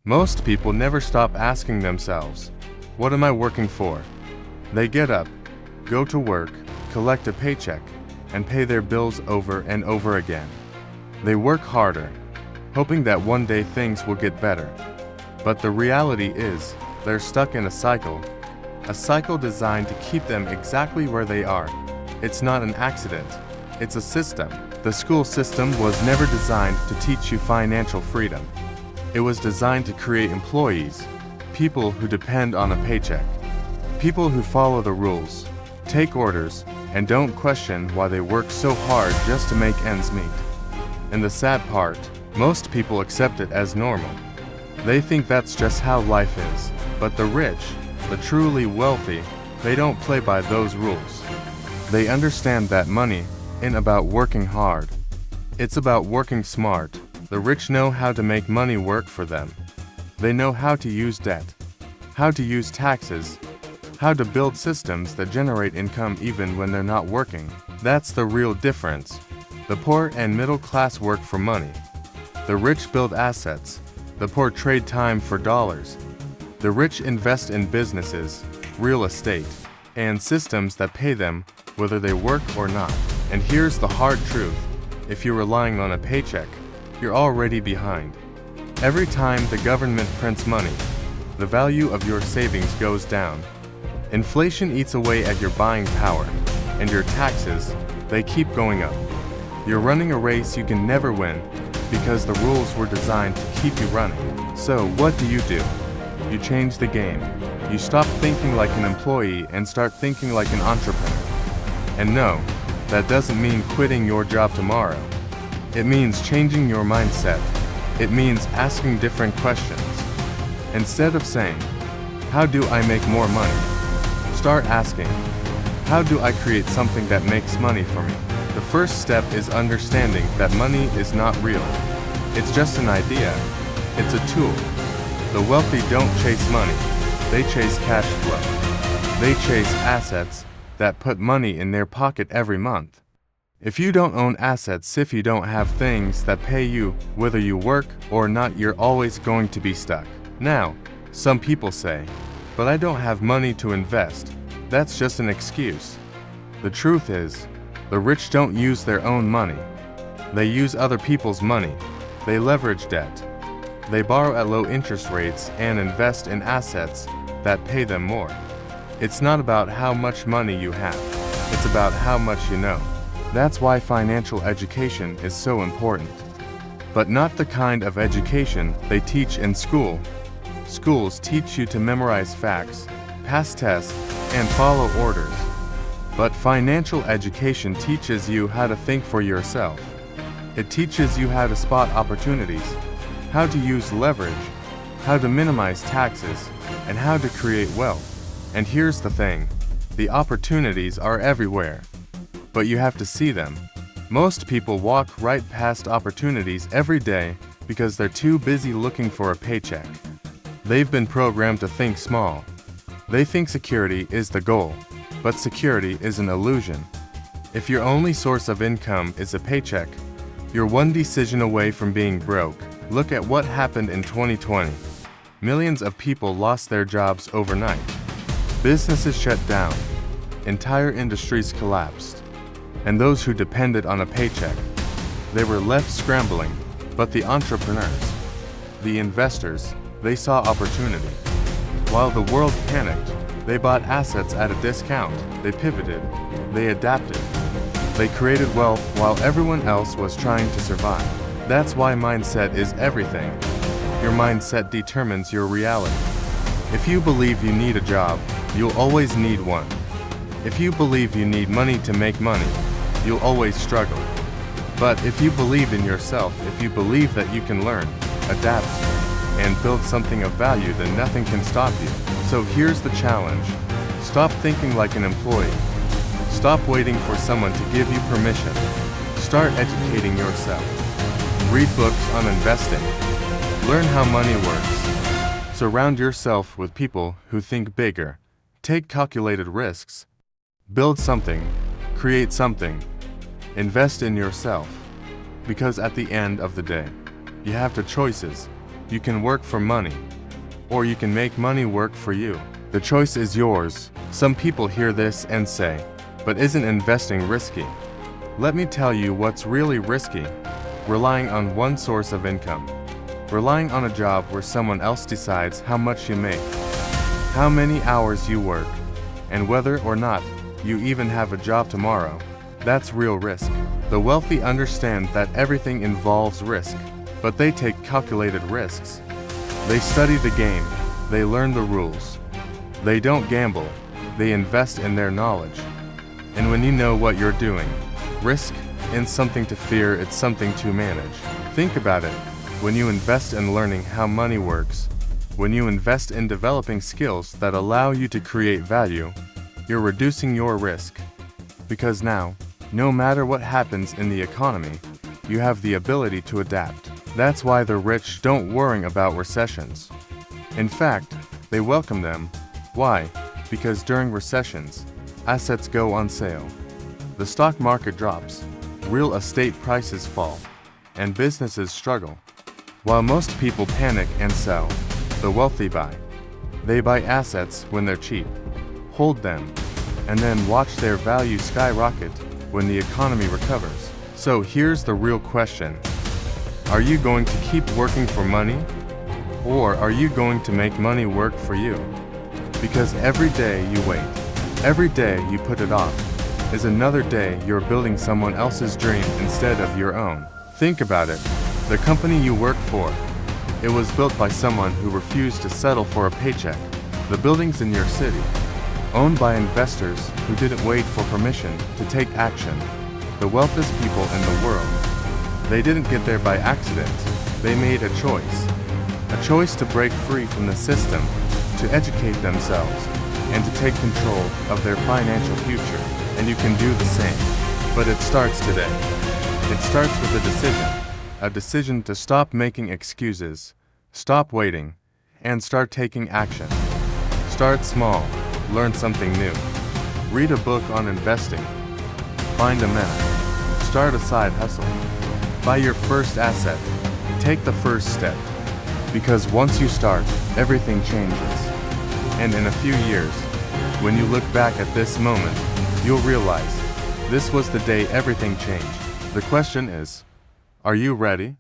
Most people never stop asking themselves, what am I working for? They get up, go to work, collect a paycheck, and pay their bills over and over again. They work harder, hoping that one day things will get better. But the reality is, they're stuck in a cycle designed to keep them exactly where they are. It's not an accident, it's a system. The school system was never designed to teach you financial freedom. It was designed to create employees, people who depend on a paycheck, people who follow the rules, take orders, and don't question why they work so hard just to make ends meet. And the sad part, most people accept it as normal. They think that's just how life is. But the rich, the truly wealthy, they don't play by those rules. They understand that money isn't about working hard. It's about working smart. The rich know how to make money work for them. They know how to use debt, how to use taxes, how to build systems that generate income even when they're not working. That's the real difference. The poor and middle class work for money. The rich build assets. The poor trade time for dollars. The rich invest in businesses, real estate, and systems that pay them whether they work or not. And here's the hard truth. If you're relying on a paycheck, you're already behind. Every time the government prints money, the value of your savings goes down. Inflation eats away at your buying power, and your taxes, they keep going up. You're running a race you can never win because the rules were designed to keep you running. So what do? You change the game. You stop thinking like an employee and start thinking like an entrepreneur. And no, that doesn't mean quitting your job tomorrow. It means changing your mindset. It means asking different questions. Instead of saying, how do I make more money? Start asking, how do I create something that makes money for me? The first step is understanding that money is not real. It's just an idea. It's a tool. The wealthy don't chase money. They chase cash flow. They chase assets that put money in their pocket every month. If you don't own assets, if you don't have things that pay you, whether you work or not, you're always going to be stuck. Now, some people say, but I don't have money to invest. That's just an excuse. The truth is, the rich don't use their own money. They use other people's money. They leverage debt. They borrow at low interest rates and invest in assets that pay them more. It's not about how much money you have. It's about how much you know. That's why financial education is so important. But not the kind of education they teach in school. Schools teach you to memorize facts, pass tests, and follow orders. But financial education teaches you how to think for yourself. It teaches you how to spot opportunities, how to use leverage, how to minimize taxes, and how to create wealth. And here's the thing, the opportunities are everywhere, but you have to see them. Most people walk right past opportunities every day because they're too busy looking for a paycheck. They've been programmed to think small. They think security is the goal, but security is an illusion. If your only source of income is a paycheck, you're one decision away from being broke. Look at what happened in 2020. Millions of people lost their jobs overnight. Businesses shut down. Entire industries collapsed. And those who depended on a paycheck, they were left scrambling. But the entrepreneurs, the investors, they saw opportunity. While the world panicked, they bought assets at a discount. They pivoted. They adapted. They created wealth while everyone else was trying to survive. That's why mindset is everything. Your mindset determines your reality. If you believe you need a job, you'll always need one. If you believe you need money to make money, you'll always struggle. But if you believe in yourself, if you believe that you can learn, adapt, and build something of value, then nothing can stop you. So here's the challenge. Stop thinking like an employee. Stop waiting for someone to give you permission. Start educating yourself. Read books on investing. Learn how money works. Surround yourself with people who think bigger. Take calculated risks. Build something. Create something. Invest in yourself. Because at the end of the day, you have two choices. You can work for money, or you can make money work for you. The choice is yours. Some people hear this and say, but isn't investing risky? Let me tell you what's really risky. Relying on one source of income. Relying on a job where someone else decides how much you make, how many hours you work, and whether or not you even have a job tomorrow. That's real risk. The wealthy understand that everything involves risk, but they take calculated risks. They study the game, they learn the rules. They don't gamble, they invest in their knowledge. And when you know what you're doing, risk isn't something to fear, it's something to manage. Think about it. When you invest in learning how money works, when you invest in developing skills that allow you to create value, you're reducing your risk. Because now, no matter what happens in the economy, you have the ability to adapt. That's why the rich don't worry about recessions. In fact, they welcome them. Why? Because during recessions, assets go on sale. The stock market drops, real estate prices fall, and businesses struggle. While most people panic and sell, the wealthy buy. They buy assets when they're cheap, hold them, and then watch their value skyrocket when the economy recovers. So here's the real question. Are you going to keep working for money? Or are you going to make money work for you? Because every day you wait, every day you put it off, is another day you're building someone else's dream instead of your own. Think about it. The company you work for, it was built by someone who refused to settle for a paycheck. The buildings in your city, owned by investors who didn't wait for permission to take action. The wealthiest people in the world, they didn't get there by accident. They made a choice to break free from the system, to educate themselves, and to take control of their financial future. And you can do the same. But it starts today. It starts with a decision to stop making excuses, stop waiting, and start taking action. Start small, learn something new. Read a book on investing. Find a mentor. Start a side hustle. Buy your first asset. Take the first step. Because once you start, everything changes. And in a few years, when you look back at this moment, you'll realize this was the day everything changed. The question is, are you ready?